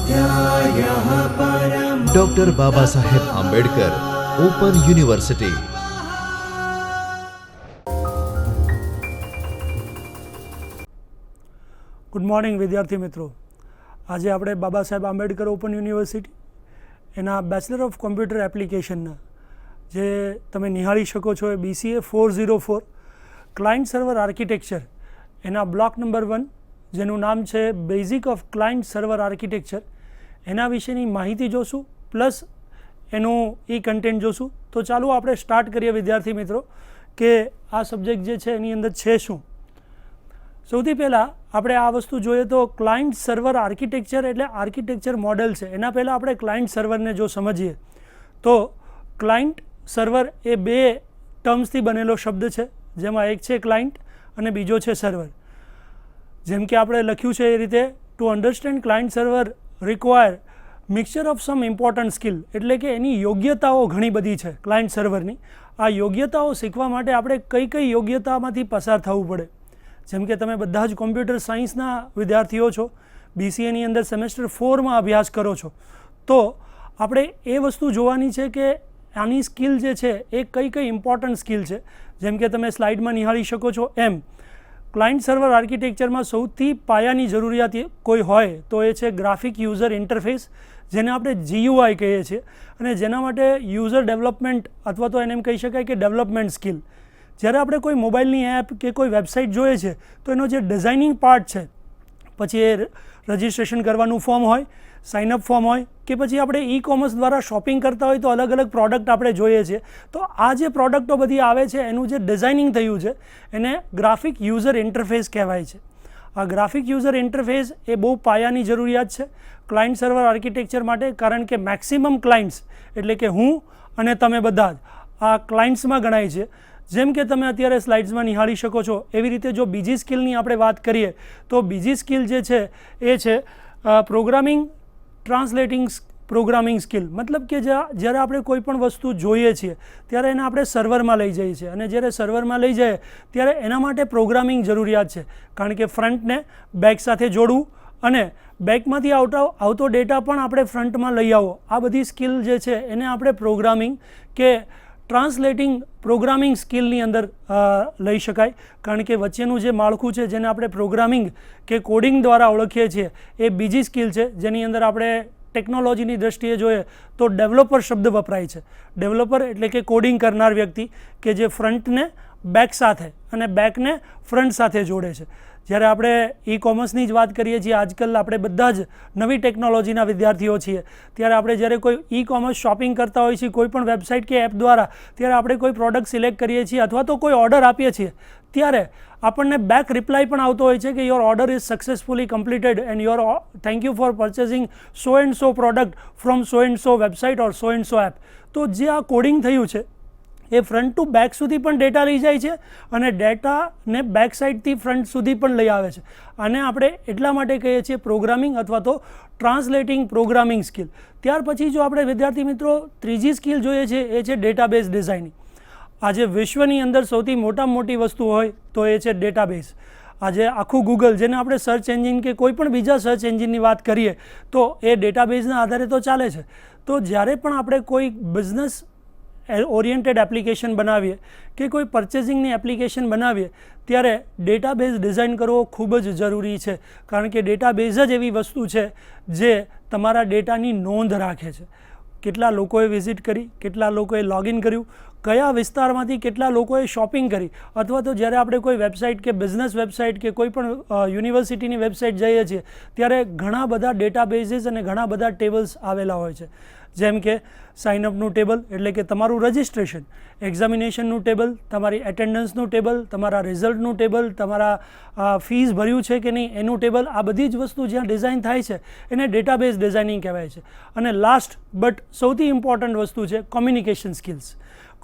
स्वाध्यायः परमः। Doctor Baba Saheb Ambedkar open university. Good morning વિદ્યાર્થી મિત્રો, આજે આપણે બાબા સાહેબ આંબેડકર ઓપન યુનિવર્સિટી એના બેચલર ઓફ કોમ્પ્યુટર એપ્લિકેશનના જે તમે નિહાળી શકો છો એ BCA 404 ક્લાયન્ટ સર્વર આર્કિટેક્ચર એના બ્લોક નંબર 1 જેનું નામ છે basic of client server architecture, એના વિશેની માહિતી જોશું પ્લસ એનું કન્ટેન્ટ જોશું. તો ચાલો આપણે સ્ટાર્ટ કરીએ વિદ્યાર્થી મિત્રો કે આ સબ્જેક્ટ જે છે એની અંદર છે શું. સૌથી પહેલાં આપણે આ વસ્તુ જોઈએ તો ક્લાયન્ટ સર્વર આર્કિટેક્ચર એટલે આર્કિટેક્ચર મોડેલ છે. એના પહેલાં આપણે ક્લાયન્ટ સર્વરને જો સમજીએ તો ક્લાયન્ટ સર્વર એ બે ટર્મ્સથી બનેલો શબ્દ છે, જેમાં એક છે ક્લાયન્ટ અને બીજો છે સર્વર. જેમ કે આપણે લખ્યું છે એ રીતે, to understand client server require mixture of sum important skill, એટલે કે એની યોગ્યતાઓ ઘણી બધી છે ક્લાયન્ટ સર્વરની. આ યોગ્યતાઓ શીખવા માટે આપણે કઈ કઈ યોગ્યતામાંથી પસાર થવું પડે. જેમ કે તમે બધા જ કોમ્પ્યુટર સાયન્સના વિદ્યાર્થીઓ છો, BCAની અંદર સેમેસ્ટર 4માં અભ્યાસ કરો છો, તો આપણે એ વસ્તુ જોવાની છે કે આની સ્કિલ જે છે એ કઈ કઈ ઇમ્પોર્ટન્ટ સ્કિલ છે. જેમ કે તમે સ્લાઇડમાં નિહાળી શકો છો એમ ક્લાયન્ટ સર્વર આર્કિટેક્ચરમાં સૌથી પાયાની જરૂરિયાત કોઈ હોય તો એ છે ગ્રાફિક યુઝર ઇન્ટરફેસ, જેને આપણે GUI કહીએ છીએ, અને જેના માટે યુઝર ડેવલપમેન્ટ અથવા તો એને એમ કહી શકાય કે ડેવલપમેન્ટ સ્કિલ. જ્યારે આપણે કોઈ મોબાઈલની એપ કે કોઈ વેબસાઇટ જોઈએ છે તો એનો જે ડિઝાઇનિંગ પાર્ટ છે, પછી એ રજિસ્ટ્રેશન કરવાનું ફોર્મ હોય, સાઇનઅપ ફોર્મ હોય, કે પછી આપણે કોમર્સ દ્વારા શોપિંગ કરતા હોય તો અલગ અલગ પ્રોડક્ટ આપણે જોઈએ છીએ, તો આ જે પ્રોડક્ટો બધી આવે છે એનું જે ડિઝાઇનિંગ થયું છે એને ગ્રાફિક યુઝર ઇન્ટરફેસ કહેવાય છે. આ ગ્રાફિક યુઝર ઇન્ટરફેસ એ બહુ પાયાની જરૂરિયાત છે ક્લાયન્ટ સર્વર આર્કિટેક્ચર માટે, કારણ કે મેક્સિમમ ક્લાયન્ટ્સ એટલે કે હું અને તમે બધા જ આ ક્લાયન્ટ્સમાં ગણાય છે. જેમ કે તમે અત્યારે સ્લાઇડ્સમાં નિહાળી શકો છો એવી રીતે જો બીજી સ્કિલની આપણે વાત કરીએ તો બીજી સ્કિલ જે છે એ છે પ્રોગ્રામિંગ ટ્રાન્સલેટિંગ પ્રોગ્રામિંગ સ્કિલ. મતલબ કે જ્યારે આપણે કોઈ પણ વસ્તુ જોઈએ છીએ ત્યારે એને આપણે સર્વરમાં લઈ જઈએ છીએ, અને જ્યારે સર્વરમાં લઈ જઈએ ત્યારે એના માટે પ્રોગ્રામિંગ જરૂરિયાત છે, કારણ કે ફ્રન્ટને બેક સાથે જોડવું અને બેકમાંથી આવતો ડેટા પણ આપણે ફ્રન્ટમાં લઈ આવો. આ બધી સ્કિલ જે છે એને આપણે પ્રોગ્રામિંગ કે ટ્રાન્સલેટિંગ પ્રોગ્રામિંગ સ્કિલની અંદર લઈ શકાય, કારણ કે વચ્ચેનું જે માળખું છે જેને આપણે પ્રોગ્રામિંગ કે કોડિંગ દ્વારા ઓળખીએ છીએ એ બીજી સ્કિલ છે, જેની અંદર આપણે ટેકનોલોજીની દ્રષ્ટિએ જોઈએ તો ડેવલપર શબ્દ વપરાય છે. ડેવલપર એટલે કે કોડિંગ કરનાર વ્યક્તિ કે જે ફ્રન્ટને બેક સાથે અને બેકને ફ્રન્ટ સાથે જોડે છે. જ્યારે આપણે કોમર્સની જ વાત કરીએ છીએ, આજકાલ આપણે બધા જ નવી ટેકનોલોજીના વિદ્યાર્થીઓ છીએ, ત્યારે આપણે જ્યારે કોઈ કોમર્સ શોપિંગ કરતા હોઈએ છીએ કોઈ પણ વેબસાઇટ કે એપ દ્વારા, ત્યારે આપણે કોઈ પ્રોડક્ટ સિલેક્ટ કરીએ છીએ અથવા તો કોઈ ઓર્ડર આપીએ છીએ ત્યારે આપણને બેક રિપ્લાય પણ આવતો હોય છે કે your order is successfully completed end your thank you for purchasing so and so product from so and so website or so and so app. તો જે આ કોડિંગ થયું છે એ ફ્રન્ટ ટુ બેક સુધી પણ ડેટા લઈ જાય છે અને ડેટાને બેક સાઇડથી ફ્રન્ટ સુધી પણ લઈ આવે છે. આને આપણે એટલા માટે કહીએ છીએ પ્રોગ્રામિંગ અથવા તો ટ્રાન્સલેટિંગ પ્રોગ્રામિંગ સ્કિલ. ત્યાર પછી જો આપણે વિદ્યાર્થી મિત્રો ત્રીજી સ્કિલ જોઈએ છે એ છે ડેટાબેઝ ડિઝાઇનિંગ. આજે વિશ્વની અંદર સૌથી મોટામાં મોટી વસ્તુ હોય તો એ છે ડેટાબેઝ. આજે આખું ગૂગલ, જેને આપણે સર્ચ એન્જિન કે કોઈ પણ બીજા સર્ચ એન્જિનની વાત કરીએ તો એ ડેટાબેઝના આધારે તો ચાલે છે. તો જ્યારે પણ આપણે કોઈ બિઝનેસ ઓરિએન્ટેડ એપ્લિકેશન બનાવીએ કે કોઈ પરચેઝિંગની એપ્લિકેશન બનાવીએ ત્યારે ડેટાબેઝ ડિઝાઇન કરવો ખૂબ જ જરૂરી છે, કારણ કે ડેટાબેઝ જ એવી વસ્તુ છે જે તમારા ડેટાની નોંધ રાખે છે. કેટલા લોકોએ વિઝિટ કરી, કેટલા લોકોએ લોગિન કર્યું, કયા વિસ્તારમાંથી કેટલા લોકોએ શોપિંગ કરી, અથવા તો જ્યારે આપણે કોઈ વેબસાઇટ કે બિઝનેસ વેબસાઇટ કે કોઈ પણ યુનિવર્સિટીની વેબસાઇટ જઈએ છીએ ત્યારે ઘણા બધા ડેટાબેઝીસ અને ઘણા બધા ટેબલ્સ આવેલા હોય છે. જેમ કે સાઇનઅપનું ટેબલ એટલે કે તમારું રજિસ્ટ્રેશન, એક્ઝામિનેશનનું ટેબલ, તમારી એટેન્ડન્સનું ટેબલ, તમારા રિઝલ્ટનું ટેબલ, તમારા ફીસ ભર્યું છે કે નહીં એનું ટેબલ. આ બધી જ વસ્તુ જ્યાં ડિઝાઇન થાય છે એને ડેટાબેઝ ડિઝાઇનિંગ કહેવાય છે. અને લાસ્ટ બટ સૌથી ઇમ્પોર્ટન્ટ વસ્તુ છે કોમ્યુનિકેશન સ્કિલ્સ.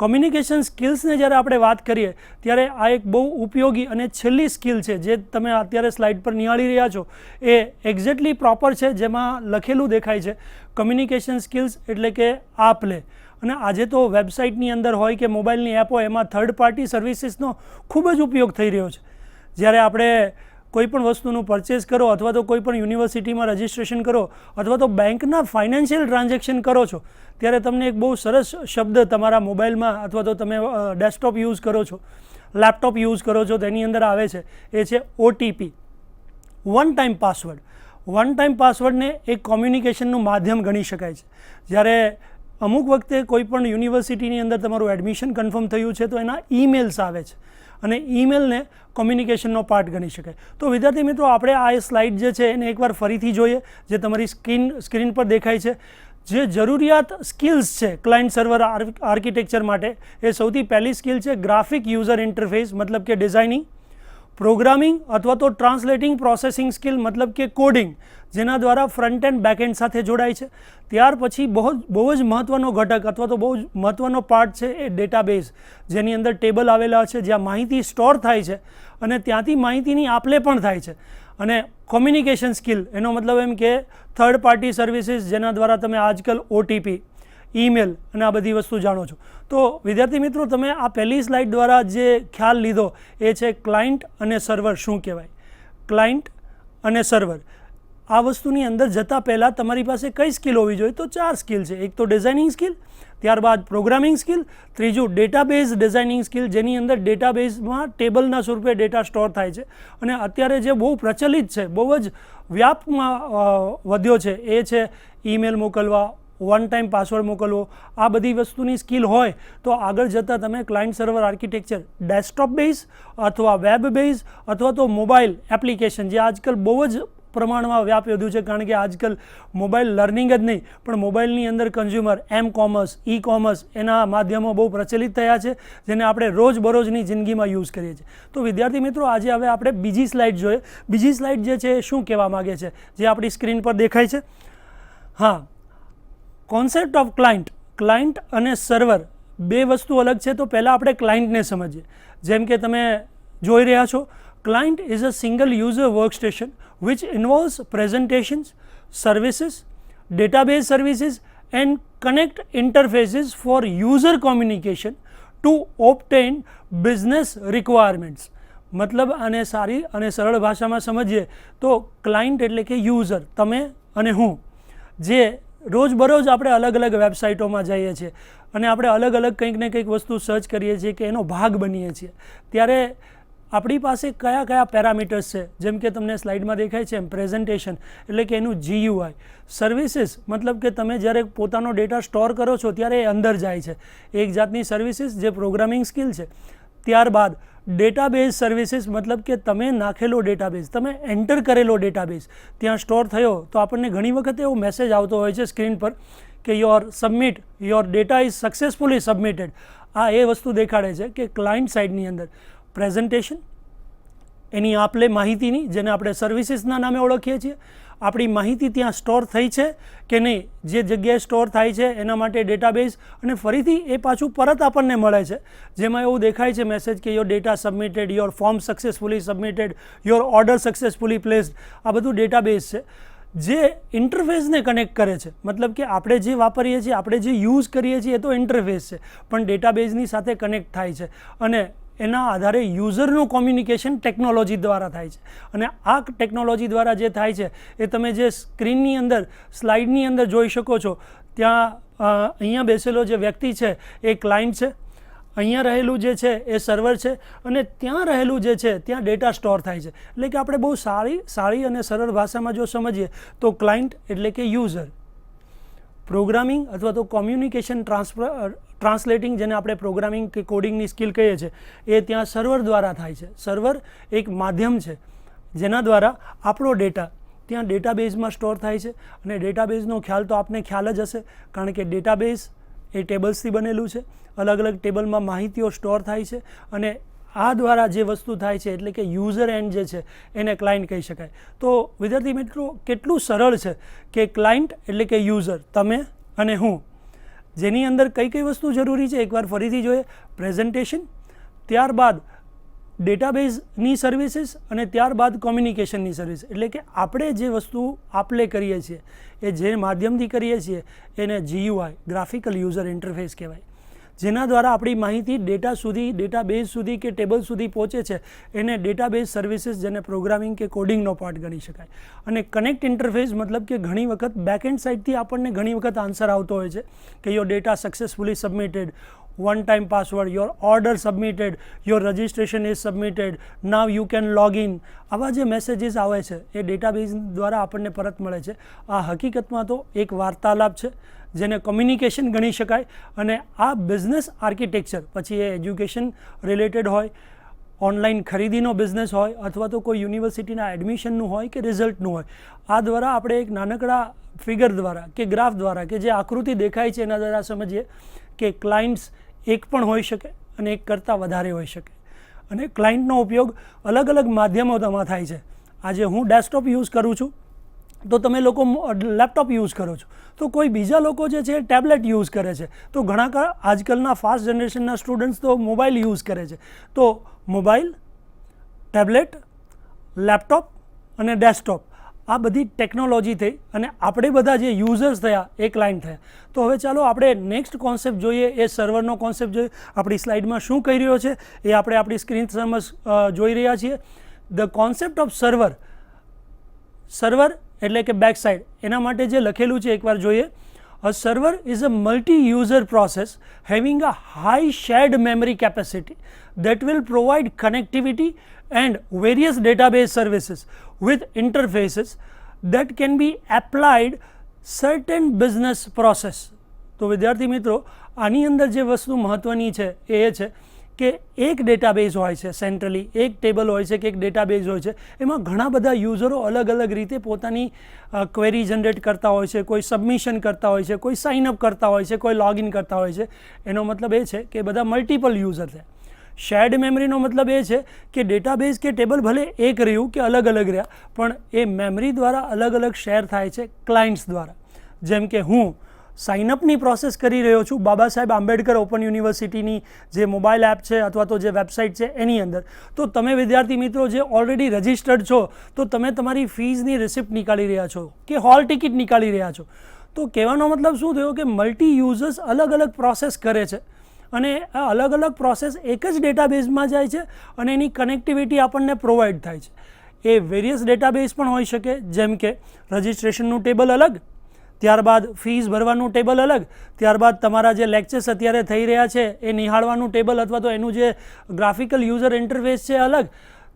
કોમ્યુનિકેશન સ્કિલ્સને જ્યારે આપણે વાત કરીએ ત્યારે આ એક બહુ ઉપયોગી અને છેલ્લી સ્કિલ છે જે તમે અત્યારે સ્લાઇડ પર નિહાળી રહ્યા છો એ એક્ઝેક્ટલી પ્રોપર છે, જેમાં લખેલું દેખાય છે કમ્યુનિકેશન સ્કિલ્સ એટલે કે આપ લે. અને આજે તો વેબસાઇટની અંદર હોય કે મોબાઈલની એપ હોય એમાં થર્ડ પાર્ટી સર્વિસીસનો ખૂબ જ ઉપયોગ થઈ રહ્યો છે. જ્યારે આપણે કોઈ પણ વસ્તુનું પરચેસ કરો અથવા તો કોઈ પણ યુનિવર્સિટીમાં રજિસ્ટ્રેશન કરો અથવા તો બેંકના ફાઇનાન્શિયલ ટ્રાન્ઝેક્શન કરો છો ત્યારે તમને એક બહુ સરસ શબ્દ તમારા મોબાઈલમાં અથવા તો તમે ડેસ્કટોપ યુઝ કરો છો, લેપટોપ યુઝ કરો છો તેની અંદર આવે છે, એ છે OTP, one time password. One time પાસવર્ડને એક કોમ્યુનિકેશનનું માધ્યમ ગણી શકાય છે. જ્યારે અમુક વખતે કોઈ પણ યુનિવર્સિટીની અંદર તમારું એડમિશન કન્ફર્મ થયું છે તો એના ઈમેલ્સ આવે છે અને ઈમેલને કોમ્યુનિકેશનનો પાર્ટ ગણી શકાય. તો વિદ્યાર્થી મિત્રો, આપણે આ સ્લાઇડ જે છે એને એકવાર ફરીથી જોઈએ, જે તમારી સ્ક્રીન પર દેખાય છે. જે જરૂરિયાત સ્કિલ્સ છે ક્લાયન્ટ સર્વર આર્કિટેક્ચર માટે, એ સૌથી પહેલી સ્કિલ છે ગ્રાફિક યુઝર ઇન્ટરફેસ, મતલબ કે ડિઝાઇનિંગ, પ્રોગ્રામિંગ અથવા તો ટ્રાન્સલેટિંગ પ્રોસેસિંગ સ્કિલ, મતલબ કે કોડિંગ, જેના દ્વારા ફ્રન્ટ એન્ડ બેક એન્ડ સાથે જોડાય છે. ત્યાર પછી બહુ જ મહત્ત્વનો ઘટક અથવા તો બહુ જ મહત્ત્વનો પાર્ટ છે એ ડેટાબેઝ, જેની અંદર ટેબલ આવેલા છે જ્યાં માહિતી સ્ટોર થાય છે અને ત્યાંથી માહિતીની આપલે પણ થાય છે. અને કોમ્યુનિકેશન સ્કિલ, એનો મતલબ એમ કે થર્ડ પાર્ટી સર્વિસીસ, જેના દ્વારા તમે આજકાલ OTP, ઈમેલ અને આ બધી વસ્તુ જાણો છો. તો વિદ્યાર્થી મિત્રો, તમે આ પહેલી સ્લાઇડ દ્વારા જે ખ્યાલ લીધો એ છે ક્લાયન્ટ અને સર્વર શું કહેવાય. ક્લાયન્ટ અને સર્વર આ વસ્તુની અંદર જતાં પહેલાં તમારી પાસે કઈ સ્કિલ હોવી જોઈએ? તો 4 સ્કિલ છે. એક તો ડિઝાઇનિંગ સ્કિલ, ત્યારબાદ પ્રોગ્રામિંગ સ્કિલ, ત્રીજું ડેટાબેઝ ડિઝાઇનિંગ સ્કિલ, જેની અંદર ડેટાબેઝમાં ટેબલના સ્વરૂપે ડેટા સ્ટોર થાય છે. અને અત્યારે જે બહુ પ્રચલિત છે, બહુ જ વ્યાપમાં વધ્યો છે, એ છે ઈમેલ મોકલવા, વન ટાઈમ પાસવર્ડ મોકલવો. આ બધી વસ્તુની સ્કિલ હોય તો આગળ જતાં તમે client server architecture desktop base અથવા વેબ બેઝ અથવા તો મોબાઈલ એપ્લિકેશન, જે આજકાલ બહુ જ પ્રમાણમાં વ્યાપ વધ્યું છે, કારણ કે આજકાલ મોબાઈલ લર્નિંગ જ નહીં પણ મોબાઈલની અંદર કન્ઝ્યુમર કોમર્સ, કોમર્સ એના માધ્યમો બહુ પ્રચલિત થયા છે, જેને આપણે રોજબરોજની જિંદગીમાં યુઝ કરીએ છીએ. તો વિદ્યાર્થી મિત્રો, આજે હવે આપણે બીજી સ્લાઇડ જોઈએ. બીજી સ્લાઇડ જે છે એ શું કહેવા માગે છે, જે આપણી સ્ક્રીન પર દેખાય છે. હા, કોન્સેપ્ટ ઓફ ક્લાયન્ટ અને સર્વર બે વસ્તુ અલગ છે. તો પહેલાં આપણે ક્લાયન્ટને સમજીએ. જેમ કે તમે જોઈ રહ્યા છો, client is a single user workstation which involves presentations, services, database services and connect interfaces for user communication to obtain business requirements. મતલબ આને સારી અને સરળ ભાષામાં સમજીએ તો ક્લાયન્ટ એટલે કે યુઝર, તમે અને હું, જે રોજબરોજ આપણે અલગ અલગ વેબસાઇટોમાં જઈએ છીએ અને આપણે અલગ અલગ કંઈક ને કંઈક વસ્તુ સર્ચ કરીએ છીએ કે એનો ભાગ બનીએ છીએ. ત્યારે આપણી પાસે કયા કયા પેરામીટર્સ છે, જેમ કે તમને સ્લાઇડમાં દેખાય છે એમ પ્રેઝન્ટેશન એટલે કે એનું GUI, સર્વિસીસ મતલબ કે તમે જ્યારે પોતાનો ડેટા સ્ટોર કરો છો ત્યારે એ અંદર જાય છે, એક જાતની સર્વિસીસ જે પ્રોગ્રામિંગ સ્કિલ છે. ત્યારબાદ ડેટાબેઝ સર્વિસીસ, મતલબ કે તમે નાખેલો ડેટાબેઝ, તમે એન્ટર કરેલો ડેટાબેઝ ત્યાં સ્ટોર થયો તો આપણને ઘણી વખત એવો મેસેજ આવતો હોય છે સ્ક્રીન પર કે your data is successfully submitted. આ એ વસ્તુ દેખાડે છે કે ક્લાયન્ટ સાઇડની અંદર પ્રેઝન્ટેશન, એની આપલે માહિતીની, જેને આપણે સર્વિસીસના નામે ઓળખીએ છીએ, આપણી માહિતી ત્યાં સ્ટોર થઈ છે કે નહીં, જે જગ્યાએ સ્ટોર થાય છે એના માટે ડેટાબેઝ, અને ફરીથી એ પાછું પરત આપણને મળે છે જેમાં એવું દેખાય છે મેસેજ કે your data submitted, your form successfully submitted, your order successfully placed. આ બધું ડેટાબેઝ છે જે ઇન્ટરફેસને કનેક્ટ કરે છે. મતલબ કે આપણે જે વાપરીએ છીએ, આપણે જે યુઝ કરીએ છીએ એ તો ઇન્ટરફેસ છે, પણ ડેટાબેઝની સાથે કનેક્ટ થાય છે અને એના આધારે યુઝરનું કોમ્યુનિકેશન ટેકનોલોજી દ્વારા થાય છે. અને આ ટેકનોલોજી દ્વારા જે થાય છે એ તમે જે સ્ક્રીનની અંદર સ્લાઇડની અંદર જોઈ શકો છો. ત્યાં અહીંયા બેસેલો જે વ્યક્તિ છે એ ક્લાયન્ટ છે, અહીંયા રહેલું જે છે એ સર્વર છે અને ત્યાં રહેલું જે છે ત્યાં ડેટા સ્ટોર થાય છે. એટલે કે આપણે બહુ સારી અને સરળ ભાષામાં જો સમજીએ તો ક્લાયન્ટ એટલે કે યુઝર, પ્રોગ્રામિંગ અથવા તો કોમ્યુનિકેશન ટ્રાન્સલેટિંગ, જેને આપણે પ્રોગ્રામિંગ કે કોડિંગની સ્કિલ કહીએ છીએ, એ ત્યાં સર્વર દ્વારા થાય છે. સર્વર એક માધ્યમ છે જેના દ્વારા આપણો ડેટા ત્યાં ડેટાબેઝમાં સ્ટોર થાય છે. અને ડેટાબેઝનો ખ્યાલ તો આપને ખ્યાલ જ હશે, કારણ કે ડેટાબેઝ એ ટેબલ્સથી બનેલું છે, અલગ અલગ ટેબલમાં માહિતીઓ સ્ટોર થાય છે અને આ દ્વારા જે વસ્તુ થાય છે એટલે કે યુઝર એન્ડ જે છે એને ક્લાયન્ટ કહી શકાય. તો વિદ્યાર્થી મિત્રો, કેટલું સરળ છે કે ક્લાયન્ટ એટલે કે યુઝર, તમે અને હું, જેની અંદર કઈ કઈ વસ્તુ જરૂરી છે એકવાર ફરીથી જોઈએ. પ્રેઝન્ટેશન, ત્યારબાદ ડેટાબેઝની સર્વિસીસ અને ત્યારબાદ કોમ્યુનિકેશનની સર્વિસ. એટલે કે આપણે જે વસ્તુ આપલે કરીએ છીએ એ જે માધ્યમથી કરીએ છીએ એને GUI, ગ્રાફિકલ યુઝર ઇન્ટરફેસ કહેવાય. જેના દ્વારા આપણી માહિતી ડેટાબેઝ સુધી કે ટેબલ સુધી પહોંચે છે એને ડેટાબેઝ સર્વિસીસ, જેને પ્રોગ્રામિંગ કે કોડિંગનો પાર્ટ ગણી શકાય. અને કનેક્ટ ઇન્ટરફેસ મતલબ કે ઘણી વખત બેકએન્ડ સાઇડથી આપણને ઘણી વખત આન્સર આવતો હોય છે કે your data successfully submitted, one time password, your order submitted, your registration is submitted, now you can log in. આવા જે મેસેજીસ આવે છે એ ડેટાબેઝ દ્વારા આપણને પરત મળે છે. આ હકીકતમાં તો એક વાર્તાલાપ છે જેને કોમ્યુનિકેશન ગણી શકાય. અને આ બિઝનેસ આર્કિટેક્ચર, પછી એ એજ્યુકેશન રિલેટેડ હોય, ઓનલાઈન ખરીદીનો બિઝનેસ હોય, અથવા તો કોઈ યુનિવર્સિટીના એડમિશનનું હોય કે રિઝલ્ટનું હોય, આ દ્વારા આપણે એક નાનકડા ફિગર દ્વારા કે ગ્રાફ દ્વારા કે જે આકૃતિ દેખાય છે એના દ્વારા સમજીએ કે ક્લાયન્ટ્સ એક પણ હોઈ શકે અને એક કરતાં વધારે હોઈ શકે. અને ક્લાયન્ટનો ઉપયોગ અલગ અલગ માધ્યમોમાં થાય છે. આજે હું ડેસ્કટોપ યુઝ કરું છું તો તમે લોકો લેપટોપ યુઝ કરો છો, તો કોઈ બીજા લોકો જે છે ટેબ્લેટ યુઝ કરે છે, તો ઘણા આજકાલના ફાસ્ટ જનરેશનના સ્ટુડન્ટ્સ તો મોબાઈલ યુઝ કરે છે. તો મોબાઈલ, ટેબ્લેટ, લેપટોપ અને ડેસ્કટોપ, આ બધી ટેકનોલોજી થઈ અને આપણે બધા જે યુઝર્સ થયા એ ક્લાયન્ટ થયા. તો હવે ચાલો આપણે નેક્સ્ટ કોન્સેપ્ટ જોઈએ, એ સર્વરનો કોન્સેપ્ટ જોઈએ. આપણી સ્લાઇડમાં શું કહી રહ્યો છે એ આપણે આપણી સ્ક્રીન સમક્ષ જોઈ રહ્યા છીએ. The concept of server. Server એટલે કે બેક સાઇડ, એના માટે જે લખેલું છે એકવાર જોઈએ. A server is a multi-user process having a high shared memory capacity that will provide connectivity and various database services with interfaces that can be applied certain business process. તો વિદ્યાર્થી મિત્રો, આની અંદર જે વસ્તુ મહત્વની છે એ છે કે એક ડેટાબેઝ હોય છે, સેન્ટ્રલી એક ટેબલ હોય છે કે એક ડેટાબેઝ હોય છે, એમાં ઘણા બધા યુઝરો અલગ અલગ રીતે પોતાની ક્વેરી જનરેટ કરતા હોય છે, કોઈ સબમિશન કરતા હોય છે, કોઈ સાઇનઅપ કરતા હોય છે, કોઈ લોગિન કરતા હોય છે. એનો મતલબ એ છે કે બધા મલ્ટિપલ યુઝર છે. શેર્ડ મેમરીનો મતલબ એ છે કે ડેટાબેઝ કે ટેબલ ભલે એક રહ્યું કે અલગ અલગ રહ્યા, પણ એ મેમરી દ્વારા અલગ અલગ શેર થાય છે ક્લાયન્ટ્સ દ્વારા. જેમ કે હું સાઇનઅપની પ્રોસેસ કરી રહ્યો છું બાબા સાહેબ આંબેડકર ઓપન યુનિવર્સિટીની જે મોબાઈલ એપ છે અથવા તો જે વેબસાઇટ છે એની અંદર. તો તમે વિદ્યાર્થી મિત્રો જે ઓલરેડી રજિસ્ટર્ડ છો, તો તમે તમારી ફીઝની રિસિપ્ટ નીકાળી રહ્યા છો કે હોલ ટિકિટ નીકાળી રહ્યા છો. તો કહેવાનો મતલબ શું થયો કે મલ્ટી યુઝર્સ અલગ અલગ પ્રોસેસ કરે છે અને આ અલગ અલગ પ્રોસેસ એક જ ડેટાબેઝમાં જાય છે અને એની કનેક્ટિવિટી આપણને પ્રોવાઈડ થાય છે. એ વેરિયસ ડેટાબેઝ પણ હોઈ શકે, જેમ કે રજિસ્ટ્રેશનનું ટેબલ અલગ, ત્યારબાદ ફીસ ભરવાનું ટેબલ અલગ, ત્યારબાદ તમારા જે લેક્ચર્સ અત્યારે થઈ રહ્યા છે એ નિહાળવાનું ટેબલ અથવા તો એનું જે ગ્રાફિકલ યુઝર ઇન્ટરફેસ છે અલગ.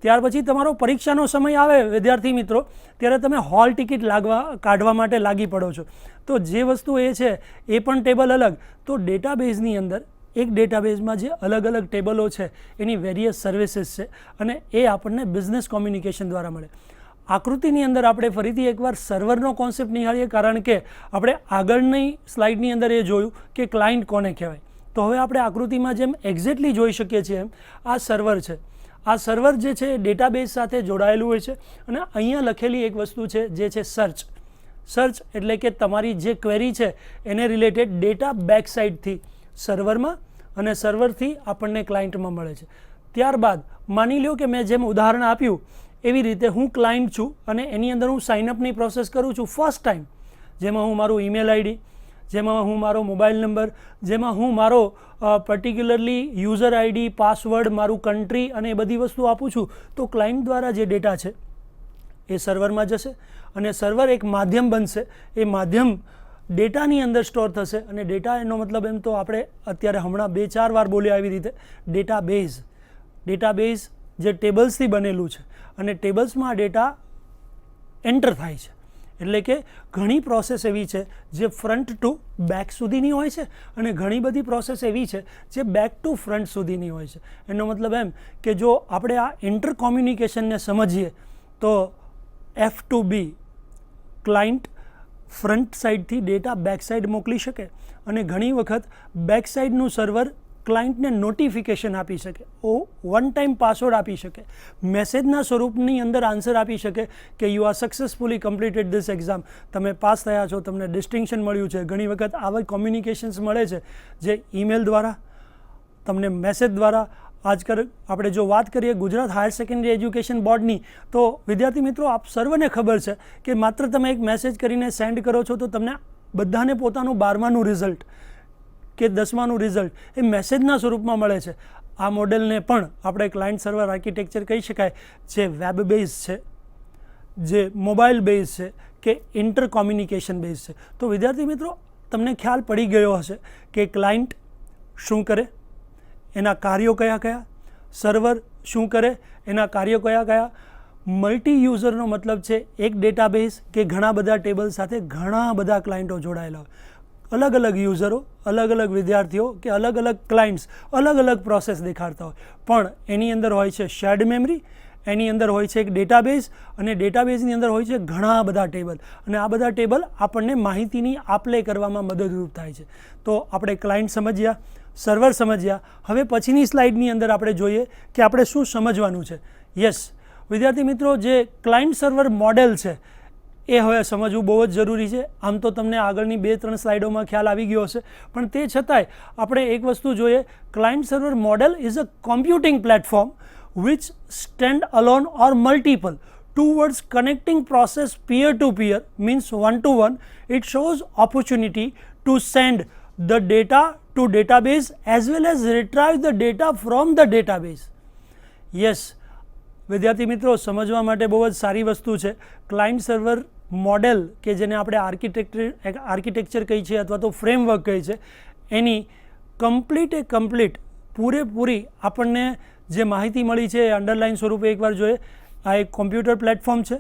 ત્યાર પછી તમારો પરીક્ષાનો સમય આવે વિદ્યાર્થી મિત્રો, ત્યારે તમે હોલ ટિકિટ કાઢવા માટે લાગી પડો છો. તો જે વસ્તુ એ છે એ પણ ટેબલ અલગ. તો ડેટાબેઝની અંદર એક ડેટાબેઝમાં જે અલગ અલગ ટેબલો છે એની વેરિયસ સર્વિસીસ છે અને એ આપણને બિઝનેસ કોમ્યુનિકેશન દ્વારા મળે. આકૃતિની અંદર આપણે ફરીથી એકવાર સર્વરનો કોન્સેપ્ટ નિહાળીએ, કારણ કે આપણે આગળની સ્લાઇડની અંદર એ જોયું કે ક્લાયન્ટ કોને કહેવાય. તો હવે આપણે આકૃતિમાં જેમ એક્ઝેક્ટલી જોઈ શકીએ છીએ એમ આ સર્વર છે. આ સર્વર જે છે એ ડેટાબેઝ સાથે જોડાયેલું હોય છે અને અહીંયા લખેલી એક વસ્તુ છે જે છે સર્ચ. સર્ચ એટલે કે તમારી જે ક્વેરી છે એને રિલેટેડ ડેટા બેક સાઇડથી સર્વરમાં અને સર્વરથી આપણને ક્લાયન્ટમાં મળે છે. ત્યારબાદ માની લો કે મેં જેમ ઉદાહરણ આપ્યું એવી રીતે હું ક્લાયન્ટ છું અને એની અંદર હું સાઇનઅપની પ્રોસેસ કરું છું ફર્સ્ટ ટાઈમ, જેમાં હું મારું ઈમેલ આઈડી, જેમાં હું મારો મોબાઈલ નંબર, જેમાં હું મારો પર્ટિક્યુલરલી યુઝર આઈડી, પાસવર્ડ, મારું કન્ટ્રી અને એ બધી વસ્તુ આપું છું. તો ક્લાયન્ટ દ્વારા જે ડેટા છે એ સર્વરમાં જશે અને સર્વર એક માધ્યમ બનશે. એ માધ્યમ ડેટાની અંદર સ્ટોર થશે અને ડેટા એનો મતલબ એમ તો આપણે અત્યારે હમણાં 2-4 વાર બોલ્યા આવી રીતે ડેટાબેઝ. ડેટાબેઝ જે ટેબલ્સથી બનેલું છે અને ટેબલ્સમાં આ ડેટા એન્ટર થાય છે. એટલે કે ઘણી પ્રોસેસ એવી છે જે ફ્રન્ટ ટુ બેક સુધીની હોય છે અને ઘણી બધી પ્રોસેસ એવી છે જે બેક ટુ ફ્રન્ટ સુધીની હોય છે. એનો મતલબ એમ કે જો આપણે આ ઇન્ટર કોમ્યુનિકેશનને સમજીએ તો F2B ક્લાયન્ટ ફ્રન્ટ સાઇડથી ડેટા બેક સાઇડ મોકલી શકે અને ઘણી વખત બેક સાઇડનું સર્વર ક્લાયન્ટને નોટિફિકેશન આપી શકે, વન ટાઈમ પાસવર્ડ આપી શકે, મેસેજના સ્વરૂપની અંદર આન્સર આપી શકે કે you are successfully completed this exam, તમે પાસ થયા છો, તમને ડિસ્ટિંક્શન મળ્યું છે. ઘણી વખત આવા કોમ્યુનિકેશન્સ મળે છે જે ઈમેલ દ્વારા, તમને મેસેજ દ્વારા. આજકાલ આપણે જો વાત કરીએ ગુજરાત હાયર સેકન્ડરી એજ્યુકેશન બોર્ડની, તો વિદ્યાર્થી મિત્રો આપ સર્વને ખબર છે કે માત્ર તમે એક મેસેજ કરીને સેન્ડ કરો છો તો તમને બધાને પોતાનું 12માનું રિઝલ્ટ કે 10માનું રિઝલ્ટ એ મેસેજના સ્વરૂપમાં મળે છે. આ મોડેલને પણ આપણે ક્લાયન્ટ સર્વર આર્કિટેક્ચર કહી શકાય, જે વેબ બેઝ છે, જે મોબાઈલ બેઝ છે કે ઇન્ટર કોમ્યુનિકેશન બેઝ છે. તો વિદ્યાર્થી મિત્રો, તમને ખ્યાલ પડી ગયો હશે કે ક્લાયન્ટ શું કરે, એના કાર્યો કયા કયા, સર્વર શું કરે, એના કાર્યો કયા કયા. મલ્ટી યુઝરનો મતલબ છે એક ડેટાબેઝ કે ઘણા બધા ટેબલ સાથે ઘણા બધા ક્લાયન્ટો જોડાયેલા હોય, અલગ અલગ યુઝરો, અલગ અલગ વિદ્યાર્થીઓ કે અલગ અલગ ક્લાયન્ટ્સ અલગ અલગ પ્રોસેસ દેખાડતા હોય, પણ એની અંદર હોય છે શેર્ડ મેમરી, એની અંદર હોય છે એક ડેટાબેઝ, અને ડેટાબેઝની અંદર હોય છે ઘણા બધા ટેબલ, અને આ બધા ટેબલ આપણને માહિતીની આપ-લે કરવામાં મદદરૂપ થાય છે. તો આપણે ક્લાયન્ટ સમજ્યા, સર્વર સમજ્યા. હવે પછીની સ્લાઇડની અંદર આપણે જોઈએ કે આપણે શું સમજવાનું છે. યસ વિદ્યાર્થી મિત્રો, જે ક્લાયન્ટ સર્વર મોડેલ છે એ હવે સમજવું બહુ જ જરૂરી છે. આમ તો તમને આગળની 2-3 સ્લાઇડોમાં ખ્યાલ આવી ગયો હશે, પણ તે છતાંય આપણે એક વસ્તુ જોઈએ. Client server model is a computing platform which stand alone or multiple towards connecting process peer to peer, means one to one. It shows opportunity to send the data to database as well as retrieve the data from the database. Yes વિદ્યાર્થી મિત્રો, સમજવા માટે બહુ જ સારી વસ્તુ છે. Client server model કે જેને આપણે આર્કિટેક્ચર કહી છે અથવા તો ફ્રેમવર્ક કહી છે, એની કમ્પ્લીટ પૂરેપૂરી આપણને જે માહિતી મળી છે એ અંડરલાઇન સ્વરૂપે એકવાર જોઈએ. આ એક કોમ્પ્યુટર પ્લેટફોર્મ છે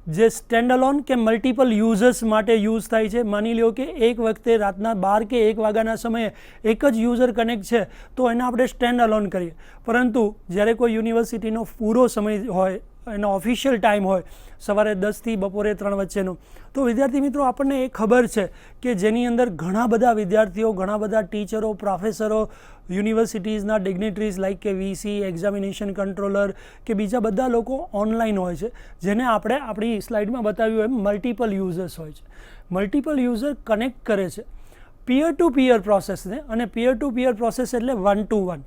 જે સ્ટેન્ડ અલોન કે મલ્ટિપલ યુઝર્સ માટે યુઝ થાય છે. માની લો કે એક વખતે રાતના 12 કે 1 વાગ્યાના સમયે એક જ યુઝર કનેક્ટ છે, તો એને આપણે સ્ટેન્ડ અલોન કરીએ. પરંતુ જ્યારે કોઈ યુનિવર્સિટીનો પૂરો સમય હોય, એનો ઓફિશિયલ ટાઈમ હોય, સવારે 10 થી બપોરે 3 વચ્ચેનો, તો વિદ્યાર્થી મિત્રો આપણને એ ખબર છે કે જેની અંદર ઘણા બધા વિદ્યાર્થીઓ, ઘણા બધા ટીચરો, પ્રોફેસરો, યુનિવર્સિટીઝના ડિગ્નેટરીઝ લાઇક કે વીસી, એક્ઝામિનેશન કંટ્રોલર કે બીજા બધા લોકો ઓનલાઈન હોય છે, જેને આપણે આપણી સ્લાઇડમાં બતાવ્યું એમ મલ્ટિપલ યુઝર્સ હોય છે. મલ્ટિપલ યુઝર કનેક્ટ કરે છે પિયર ટુ પિયર પ્રોસેસને, અને પિયર ટુ પિયર પ્રોસેસ એટલે 1 to 1,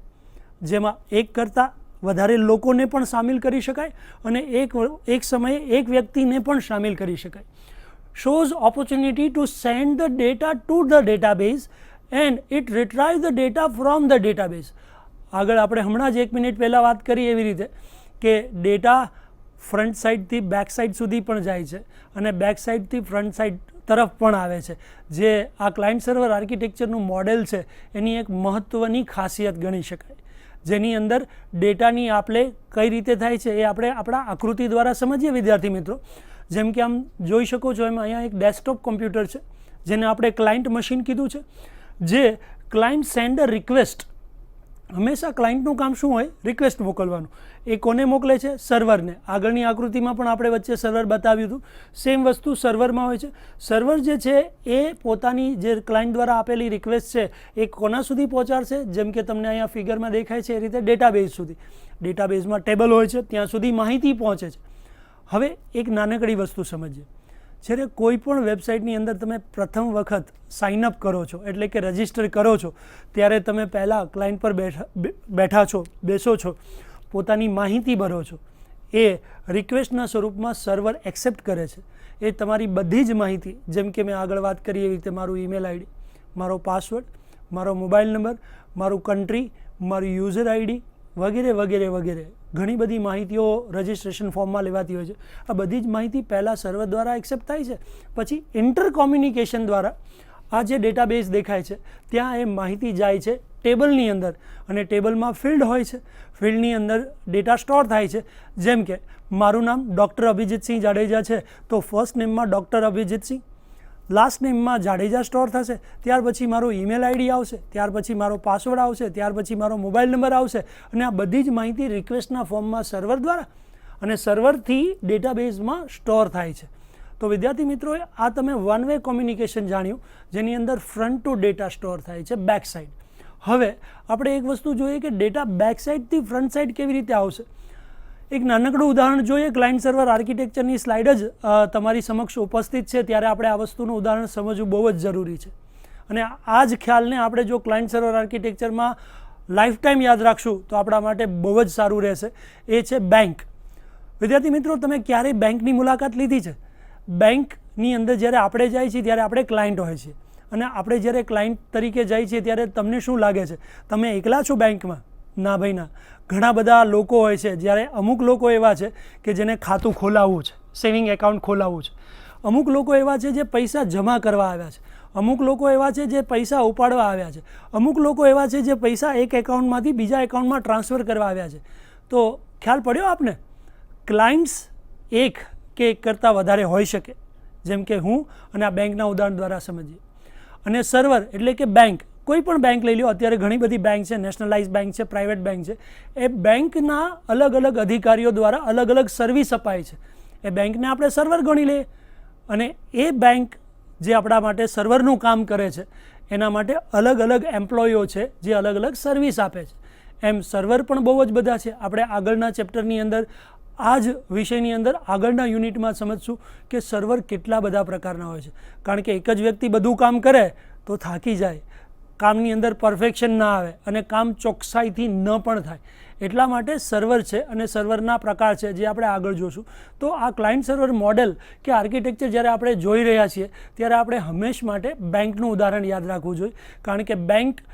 જેમાં એક કરતાં વધારે લોકોને પણ સામેલ કરી શકાય અને એક સમયે એક વ્યક્તિને પણ સામેલ કરી શકાય. shows opportunity to send the data to the database and it retrieve the data from the database. આગળ આપણે હમણાં જ 1 મિનિટ પહેલાં વાત કરી એવી રીતે કે ડેટા ફ્રન્ટ સાઇડથી બેક સાઇડ સુધી પણ જાય છે અને બેક સાઇડથી ફ્રન્ટ સાઇડ તરફ પણ આવે છે, જે આ ક્લાયન્ટ સર્વર આર્કિટેક્ચરનું મોડેલ છે એની એક મહત્ત્વની ખાસિયત ગણી શકાય. જેની અંદર ડેટાની આપ-લે કઈ રીતે થાય છે એ આપણે આપણા આકૃતિ દ્વારા સમજીએ વિદ્યાર્થી મિત્રો. જેમ કે આમ જોઈ શકો છો, એમ અહીંયા એક ડેસ્કટોપ કોમ્પ્યુટર છે જેને આપણે ક્લાયન્ટ મશીન કીધું છે. જે ક્લાયન્ટ સેન્ડ અ રિક્વેસ્ટ, હંમેશા ક્લાયન્ટનું કામ શું હોય? રિક્વેસ્ટ મોકલવાનું. એ કોને મોકલે છે? સર્વરને. આગળની આકૃતિમાં પણ આપણે વચ્ચે સર્વર બતાવ્યું હતું. સેમ વસ્તુ સર્વરમાં હોય છે. સર્વર જે છે એ પોતાની જે ક્લાયન્ટ દ્વારા આપેલી રિક્વેસ્ટ છે એ કોના સુધી પહોંચાડશે? જેમ કે તમને અહીંયા ફિગરમાં દેખાય છે એ રીતે ડેટાબેઝ સુધી. ડેટાબેઝમાં ટેબલ હોય છે, ત્યાં સુધી માહિતી પહોંચે છે. હવે એક નાનકડી વસ્તુ સમજીએ. જ્યારે કોઈ પણ વેબસાઇટની અંદર તમે પ્રથમ વખત સાઇનઅપ કરો છો, એટલે કે રજિસ્ટર કરો છો, ત્યારે તમે પહેલાં ક્લાયન્ટ પર બેસો છો, પોતાની માહિતી ભરો છો. એ રિક્વેસ્ટના સ્વરૂપમાં સર્વર એક્સેપ્ટ કરે છે. એ તમારી બધી જ માહિતી, જેમ કે મેં આગળ વાત કરી એવી રીતે મારું ઈમેલ આઈડી, મારો પાસવર્ડ, મારો મોબાઈલ નંબર, મારું કન્ટ્રી, મારું યુઝર આઈડી વગેરે વગેરે વગેરે, ઘણી બધી માહિતીઓ રજિસ્ટ્રેશન ફોર્મમાં લેવાતી હોય છે. આ બધી જ માહિતી પહેલાં સર્વર દ્વારા એક્સેપ્ટ થાય છે. પછી ઇન્ટર કોમ્યુનિકેશન દ્વારા આ જે ડેટાબેઝ દેખાય છે ત્યાં એ માહિતી જાય છે ટેબલની અંદર, અને ટેબલમાં ફિલ્ડ હોય છે. ફિલ્ડની અંદર ડેટા સ્ટોર થાય છે. જેમ કે મારું નામ ડૉક્ટર અભિજીતસિંહ જાડેજા છે, તો ફર્સ્ટ નેમમાં ડૉક્ટર અભિજીતસિંહ, લાસ્ટ નેમમાં જાડેજા સ્ટોર થશે. ત્યાર પછી મારો ઈમેલ આઈડી આવશે, ત્યાર પછી મારો પાસવર્ડ આવશે, ત્યાર પછી મારો મોબાઈલ નંબર આવશે, અને આ બધી જ માહિતી રિક્વેસ્ટના ફોર્મમાં સર્વર દ્વારા અને સર્વરથી ડેટાબેઝમાં સ્ટોર થાય છે. તો વિદ્યાર્થી મિત્રોએ આ તમે વન વે કોમ્યુનિકેશન જાણ્યું, જેની અંદર ફ્રન્ટ ટુ ડેટા સ્ટોર થાય છે બેક સાઇડ. હવે આપણે એક વસ્તુ જોઈએ કે ડેટા બેક સાઇડથી ફ્રન્ટ સાઇડ કેવી રીતે આવશે. એક નાનકડું ઉદાહરણ જોઈએ. ક્લાયન્ટ સર્વર આર્કિટેક્ચરની સ્લાઇડ જ તમારી સમક્ષ ઉપસ્થિત છે, ત્યારે આપણે આ વસ્તુનું ઉદાહરણ સમજવું બહુ જ જરૂરી છે. અને આ જ ખ્યાલને આપણે જો ક્લાયન્ટ સર્વર આર્કિટેક્ચરમાં લાઈફ ટાઈમ યાદ રાખશું તો આપણા માટે બહુ જ સારું રહેશે. એ છે બેંક. વિદ્યાર્થી મિત્રો, તમે ક્યારેય બેંકની મુલાકાત લીધી છે? બેંકની અંદર જ્યારે આપણે જાય છીએ ત્યારે આપણે ક્લાયન્ટ હોય છીએ, અને આપણે જ્યારે ક્લાયન્ટ તરીકે જાય છીએ ત્યારે તમને શું લાગે છે, તમે એકલા છો બેંકમાં? ના ભાઈ ના, ઘણા બધા લોકો હોય છે. જ્યારે અમુક લોકો એવા છે કે જેને ખાતું ખોલાવવું છે, સેવિંગ એકાઉન્ટ ખોલાવવું છે. અમુક લોકો એવા છે જે પૈસા જમા કરવા આવ્યા છે. અમુક લોકો એવા છે જે પૈસા ઉપાડવા આવ્યા છે. અમુક લોકો એવા છે જે પૈસા એક એકાઉન્ટમાંથી બીજા એકાઉન્ટમાં ટ્રાન્સફર કરવા આવ્યા છે. તો ખ્યાલ પડ્યો આપને? ક્લાયન્ટ્સ એક કે એક કરતાં વધારે હોઈ શકે, જેમ કે હું અને આ બેંકના ઉદાહરણ દ્વારા સમજીએ. અને સર્વર એટલે કે બેંક, કોઈ પણ બેંક લઈ લો. અત્યારે ઘણી બધી બેંક છે, નેશનલાઇઝ બેંક છે, પ્રાઇવેટ બેંક છે. એ બેંકના અલગ અલગ અધિકારીઓ દ્વારા અલગ અલગ સર્વિસ અપાય છે. એ બેંકને આપણે સર્વર ગણી લઈએ, અને એ બેંક જે આપણા માટે સર્વરનું કામ કરે છે એના માટે અલગ અલગ એમ્પ્લોઈઓ છે જે અલગ અલગ સર્વિસ આપે છે. એમ સર્વર પણ બહુ જ બધા છે. આપણે આગળના ચેપ્ટરની અંદર આ જ વિષયની અંદર આગળના યુનિટમાં સમજશું કે સર્વર કેટલા બધા પ્રકારના હોય છે. કારણ કે એક જ વ્યક્તિ બધું કામ કરે તો થાકી જાય, કામની અંદર પરફેક્શન ના આવે અને કામ ચોકસાઈથી ન પણ થાય. એટલા માટે સર્વર છે અને સર્વરના પ્રકાર છે જે આપણે આગળ જોશું. તો આ ક્લાયન્ટ સર્વર મોડેલ કે આર્કિટેક્ચર જ્યારે આપણે જોઈ રહ્યા છીએ ત્યારે આપણે હંમેશ માટે બેંકનું ઉદાહરણ યાદ રાખવું જોઈએ. કારણ કે બેંક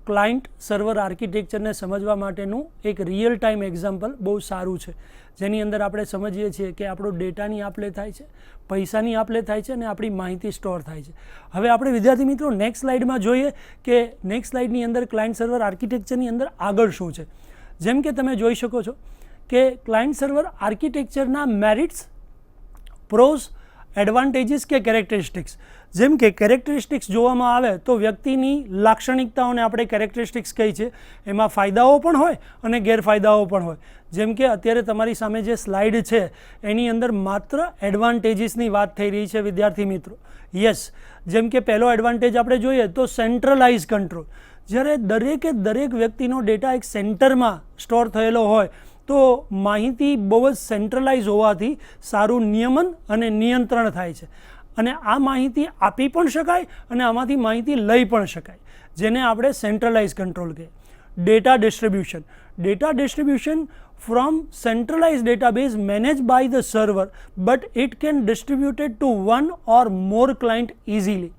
ક્લાયન્ટ સર્વર આર્કિટેક્ચરને સમજવા માટેનું એક રિયલ ટાઈમ એક્ઝામ્પલ બહુ સારું છે, જેની અંદર આપણે સમજીએ છીએ કે આપણો ડેટાની આપ-લે થાય છે, પૈસાની આપ-લે થાય છે અને આપણી માહિતી સ્ટોર થાય છે. હવે આપણે વિદ્યાર્થી મિત્રો નેક્સ્ટ સ્લાઇડમાં જોઈએ કે નેક્સ્ટ સ્લાઇડની અંદર ક્લાયન્ટ સર્વર આર્કિટેક્ચરની અંદર આગળ શું છે. જેમ કે તમે જોઈ શકો છો કે ક્લાયન્ટ સર્વર આર્કિટેક્ચરના મેરિટ્સ, પ્રોઝ, એડવાન્ટેજીસ કે કેરેક્ટરિસ્ટિક્સ. જેમ કે કેરેક્ટરિસ્ટિક્સ જોવામાં આવે તો વ્યક્તિની લાક્ષણિકતાઓને આપણે કેરેક્ટરિસ્ટિક્સ કહી છે. એમાં ફાયદાઓ પણ હોય અને ગેરફાયદાઓ પણ હોય. જેમ કે અત્યારે તમારી સામે જે સ્લાઇડ છે એની અંદર માત્ર એડવાન્ટેજીસની વાત થઈ રહી છે વિદ્યાર્થી મિત્રો. યસ, જેમ કે પહેલો એડવાન્ટેજ આપણે જોઈએ તો સેન્ટ્રલાઇઝ કંટ્રોલ. જ્યારે દરેકે દરેક વ્યક્તિનો ડેટા એક સેન્ટરમાં સ્ટોર થયેલો હોય તો માહિતી બહુ જ સેન્ટ્રલાઇઝ હોવાથી સારું નિયમન અને નિયંત્રણ થાય છે. અને આ માહિતી આપી પણ શકાય અને આમાંથી માહિતી લઈ પણ શકાય, જેને આપણે સેન્ટ્રલાઇઝ કંટ્રોલ કહીએ. Data distribution. Data distribution from centralize database manage by the server but it can distributed to one or more client easily.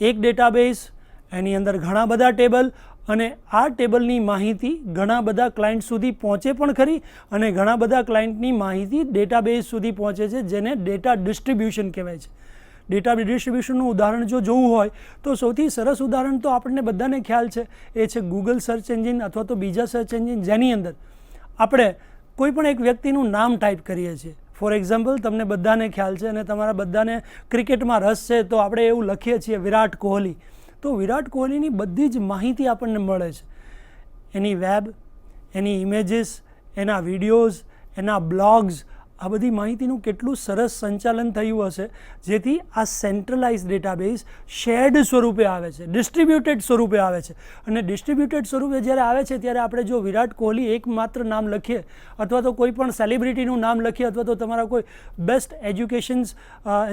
એક ડેટાબેઝ, એની અંદર ઘણા બધા ટેબલ, અને આ ટેબલની માહિતી ઘણા બધા ક્લાયન્ટ સુધી પહોંચે પણ ખરી અને ઘણા બધા ક્લાયન્ટની માહિતી ડેટાબેઝ સુધી પહોંચે છે, જેને ડેટા ડિસ્ટ્રીબ્યુશન કહેવાય છે. ડેટા ડિસ્ટ્રીબ્યુશનનું ઉદાહરણ જો જોવું હોય તો સૌથી સરસ ઉદાહરણ તો આપણને બધાને ખ્યાલ છે, એ છે ગૂગલ સર્ચ એન્જિન અથવા તો બીજા સર્ચ એન્જિન, જેની અંદર આપણે કોઈ પણ એક વ્યક્તિનું નામ ટાઈપ કરીએ છીએ. ફોર એક્ઝામ્પલ, તમને બધાને ખ્યાલ છે અને તમારા બધાને ક્રિકેટમાં રસ છે તો આપણે એવું લખીએ છીએ વિરાટ કોહલી. તો વિરાટ કોહલીની બધી જ માહિતી આપણને મળે છે. એની વેબ, એની ઇમેજીસ, એના વિડીયોઝ, એના બ્લોગ્સ, આ બધી માહિતીનું કેટલું સરસ સંચાલન થયું હશે, જેથી આ સેન્ટ્રલાઇઝ ડેટાબેઝ શેર્ડ સ્વરૂપે આવે છે, ડિસ્ટ્રીબ્યુટેડ સ્વરૂપે આવે છે. અને ડિસ્ટ્રીબ્યુટેડ સ્વરૂપે જ્યારે આવે છે ત્યારે આપણે જો વિરાટ કોહલી એકમાત્ર નામ લખીએ અથવા તો કોઈ પણ સેલિબ્રિટીનું નામ લખીએ અથવા તો તમારા કોઈ બેસ્ટ એજ્યુકેશન્સ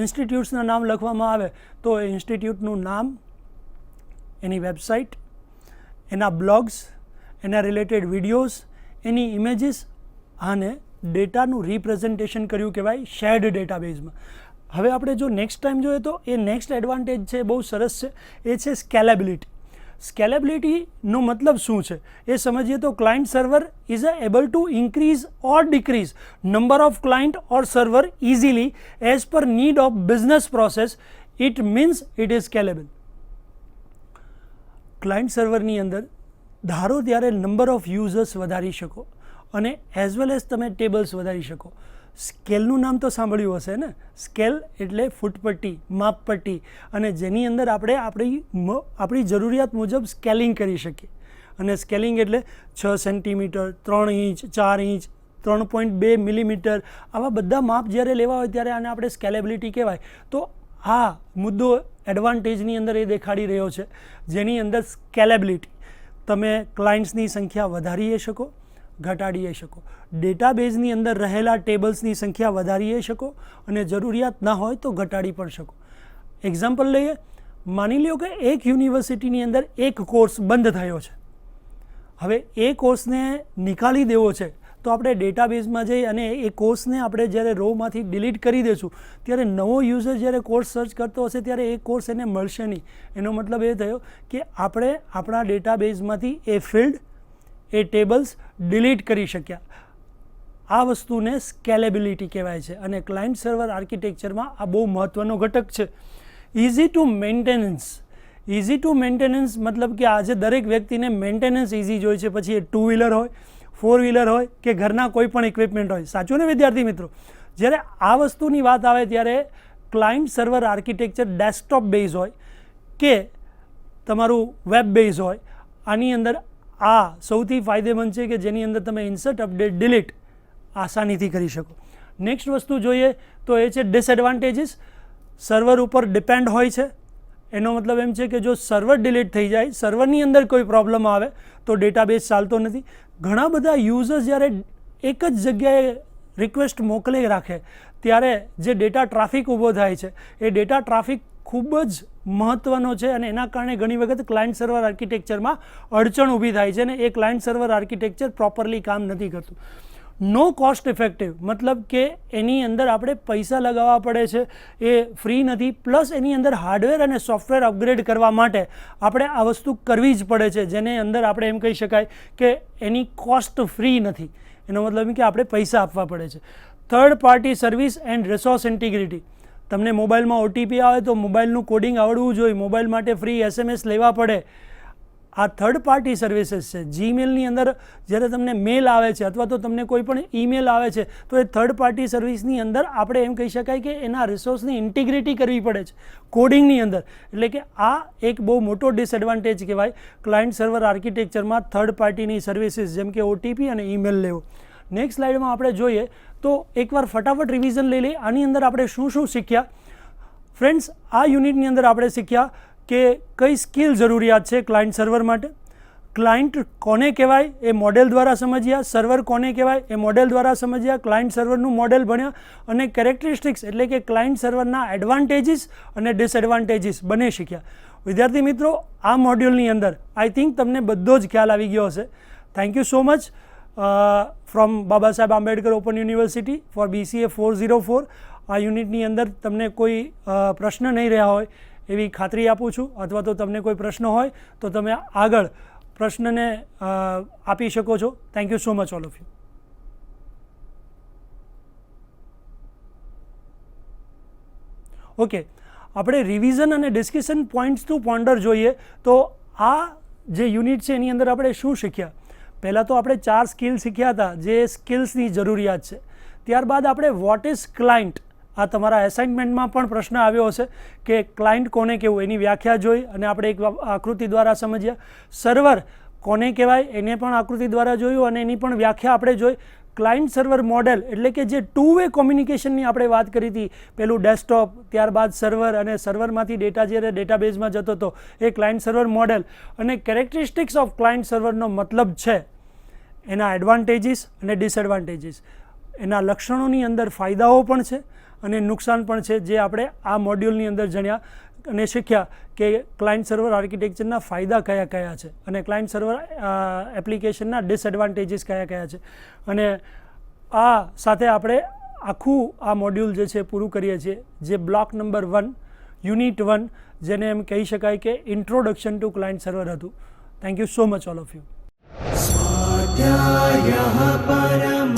ઇન્સ્ટિટ્યૂટ્સના નામ લખવામાં આવે તો એ ઇન્સ્ટિટ્યૂટનું નામ, એની વેબસાઇટ, એના બ્લોગ્સ, એના રિલેટેડ વિડીયોઝ, એની ઇમેજીસ આને ડેટાનું રિપ્રેઝન્ટેશન કર્યું કહેવાય શેર્ડ ડેટાબેઝમાં. હવે આપણે જો નેક્સ્ટ ટાઈમ જોઈએ તો એ નેક્સ્ટ એડવાન્ટેજ છે, બહુ સરસ છે, એ છે સ્કેલેબિલિટી. સ્કેલેબિલિટીનો મતલબ શું છે એ સમજીએ તો client server is able to increase or decrease number of client or server easily as per need of business process. It means it is scalable. Client સર્વરની અંદર ધારો ત્યારે નંબર ઓફ યુઝર્સ વધારી શકો અને એઝ વેલ એઝ તમે tables વધારી શકો. સ્કેલનું નામ તો સાંભળ્યું હશે ને. સ્કેલ એટલે ફૂટપટ્ટી, માપપટ્ટી, અને જેની અંદર આપણે આપણી જરૂરિયાત મુજબ સ્કેલિંગ કરી શકીએ. અને સ્કેલિંગ એટલે 6 સેન્ટીમીટર, 3 ઇંચ, 4 ઇંચ, 3.2 મિલીમીટર, આવા બધા માપ જ્યારે લેવા હોય ત્યારે આને આપણે સ્કેલેબિલિટી કહેવાય. તો આ મુદ્દો એડવાન્ટેજની અંદર એ દેખાડી રહ્યો છે, જેની અંદર સ્કેલેબિલિટી. તમે ક્લાયન્ટ્સની સંખ્યા વધારી શકો, ઘટાડી શકો, ડેટાબેઝની અંદર રહેલા ટેબલ્સની સંખ્યા વધારી શકો અને જરૂરિયાત ના હોય તો ઘટાડી પણ શકો. એક્ઝામ્પલ લઈએ, માની લો કે એક યુનિવર્સિટીની અંદર એક કોર્સ બંધ થયો છે. હવે એ કોર્સને નિકાળી દેવો છે તો આપણે ડેટાબેઝમાં જઈ અને એ કોર્સને આપણે જ્યારે રોમાંથી ડિલીટ કરી દઈશું ત્યારે નવો યુઝર જ્યારે કોર્સ સર્ચ કરતો હશે ત્યારે એ કોર્સ એને મળશે નહીં. એનો મતલબ એ થયો કે આપણે આપણા ડેટાબેઝમાંથી એ ફિલ્ડ, એ ટેબલ્સ ડિલીટ કરી શક્યા. આ વસ્તુને સ્કેલેબિલિટી કહેવાય છે અને ક્લાયન્ટ સર્વર આર્કિટેક્ચરમાં આ બહુ મહત્ત્વનો ઘટક છે. Easy to maintenance. Easy to maintenance મતલબ કે આજે દરેક વ્યક્તિને મેન્ટેનન્સ ઇઝી જોઈએ છે, પછી એ 2 વ્હીલર હોય, 4 વ્હીલર હોય કે ઘરના કોઈ પણ ઇક્વિપમેન્ટ હોય. સાચું ને વિદ્યાર્થી મિત્રો? જ્યારે આ વસ્તુની વાત આવે ત્યારે client server architecture desktop base હોય કે તમારું વેબ બેઝ હોય, આની અંદર આ સૌથી ફાયદેમંદ છે કે જેની અંદર તમે ઇન્સર્ટ, અપડેટ, ડિલીટ આસાનીથી કરી શકો. નેક્સ્ટ વસ્તુ જોઈએ તો એ છે ડિસએડવાન્ટેજીસ. સર્વર ઉપર ડિપેન્ડ હોય છે. એનો મતલબ એમ છે કે જો સર્વર ડિલીટ થઈ જાય, સર્વરની અંદર કોઈ પ્રોબ્લેમ આવે તો ડેટાબેઝ ચાલતો નથી. ઘણા બધા યુઝર્સ જ્યારે એક જ જગ્યાએ રિક્વેસ્ટ મોકલી રાખે ત્યારે જે ડેટા ટ્રાફિક ઊભો થાય છે એ ડેટા ટ્રાફિક ખૂબ જ મહત્ત્વનો છે અને એના કારણે ઘણી વખત ક્લાયન્ટ સર્વર આર્કિટેક્ચરમાં અડચણ ઊભી થાય છે અને એ ક્લાયન્ટ સર્વર આર્કિટેક્ચર પ્રોપરલી કામ નથી કરતું. નો કોસ્ટ ઇફેક્ટિવ મતલબ કે એની અંદર આપણે પૈસા લગાવવા પડે છે, એ ફ્રી નથી. પ્લસ એની અંદર હાર્ડવેર અને સોફ્ટવેર અપગ્રેડ કરવા માટે આપણે આ વસ્તુ કરવી જ પડે છે, જેને અંદર આપણે એમ કહી શકાય કે એની કોસ્ટ ફ્રી નથી. એનો મતલબ કે આપણે પૈસા આપવા પડે છે. Third party service and resource integrity. તમને મોબાઈલમાં OTP આવે તો મોબાઈલનું કોડિંગ આવડવું જોઈએ, મોબાઈલ માટે ફ્રી SMS લેવા પડે. આ થર્ડ પાર્ટી સર્વિસીસ છે. જીમેલની અંદર જ્યારે તમને મેલ આવે છે અથવા તો તમને કોઈ પણ ઈમેલ આવે છે તો એ થર્ડ પાર્ટી સર્વિસની અંદર આપણે એમ કહી શકાય કે એના રિસોર્સની ઇન્ટિગ્રિટી કરવી પડે છે કોડિંગની અંદર. એટલે કે આ એક બહુ મોટો ડિસએડવાન્ટેજ કહેવાય ક્લાયન્ટ સર્વર આર્કિટેક્ચરમાં થર્ડ પાર્ટીની સર્વિસીસ જેમ કે OTP અને ઈમેલ લેવો. નેક્સ્ટ સ્લાઇડમાં આપણે જોઈએ તો એકવાર ફટાફટ રિવિઝન લઈ લઈએ આની અંદર આપણે શું શું શીખ્યા. ફ્રેન્ડ્સ, આ યુનિટની અંદર આપણે શીખ્યા કે કઈ સ્કિલ જરૂરિયાત છે ક્લાયન્ટ સર્વર માટે, ક્લાયન્ટ કોને કહેવાય એ મોડેલ દ્વારા સમજ્યા, સર્વર કોને કહેવાય એ મોડેલ દ્વારા સમજ્યા, ક્લાયન્ટ સર્વરનું મોડેલ ભણ્યા અને કેરેક્ટરિસ્ટિક્સ એટલે કે ક્લાયન્ટ સર્વરના એડવાન્ટેજીસ અને ડિસએડવાન્ટેજીસ બંને શીખ્યા. વિદ્યાર્થી મિત્રો, આ મોડ્યુલની અંદર આઈ થિંક તમને બધો જ ખ્યાલ આવી ગયો હશે. Thank you so much from Baba Saheb Ambedkar open university for BCA 404. આ યુનિટની અંદર તમને કોઈ પ્રશ્ન નહીં રહ્યા હોય એવી ખાતરી આપું છું, અથવા તો તમને કોઈ પ્રશ્ન હોય તો તમે આગળ પ્રશ્નને આપી શકો છો. Thank you so much all of you. Okay, આપણે રિવિઝન અને ડિસ્કશન પોઈન્ટ્સ ટુ પોન્ડર જોઈએ તો આ જે યુનિટ છે એની અંદર આપણે શું શીખ્યા. પહેલાં તો આપણે 4 સ્કિલ શીખ્યા હતા જે સ્કિલ્સની જરૂરિયાત છે. ત્યારબાદ આપણે વોટ ઇઝ ક્લાયન્ટ, આ તમારા એસાઇનમેન્ટમાં પણ પ્રશ્ન આવ્યો હશે કે ક્લાયન્ટ કોને કહેવું એની વ્યાખ્યા જોઈ અને આપણે એક આકૃતિ દ્વારા સમજ્યા. સર્વર કોને કહેવાય એને પણ આકૃતિ દ્વારા જોયું અને એની પણ વ્યાખ્યા આપણે જોઈ. ક્લાયન્ટ સર્વર મોડેલ એટલે કે જે 2-વે કોમ્યુનિકેશનની આપણે વાત કરી હતી, પેલું ડેસ્કટોપ, ત્યારબાદ સર્વર અને સર્વરમાંથી ડેટા જ્યારે ડેટાબેઝમાં જતો હતો એ ક્લાયન્ટ સર્વર મોડેલ. અને કેરેક્ટરિસ્ટિક્સ ઓફ ક્લાયન્ટ સર્વરનો મતલબ છે એના એડવાન્ટેજીસ અને ડિસએડવાન્ટેજીસ, એના લક્ષણોની અંદર ફાયદાઓ પણ છે અને નુકસાન પણ છે જે આપણે આ મોડ્યુલની અંદર જાણ્યા અને શીખ્યા કે ક્લાયન્ટ સર્વર આર્કિટેક્ચરના ફાયદા કયા કયા છે અને ક્લાયન્ટ સર્વર એપ્લિકેશનના ડિસએડવાન્ટેજીસ કયા કયા છે. અને આ સાથે આપણે આખું આ મોડ્યુલ જે છે પૂરું કરીએ છીએ, જે બ્લોક નંબર 1 યુનિટ 1 જેને એમ કહી શકાય કે ઇન્ટ્રોડક્શન ટુ ક્લાયન્ટ સર્વર હતું. Thank you so much all of you. સ્વાધ્યાયઃ પરમં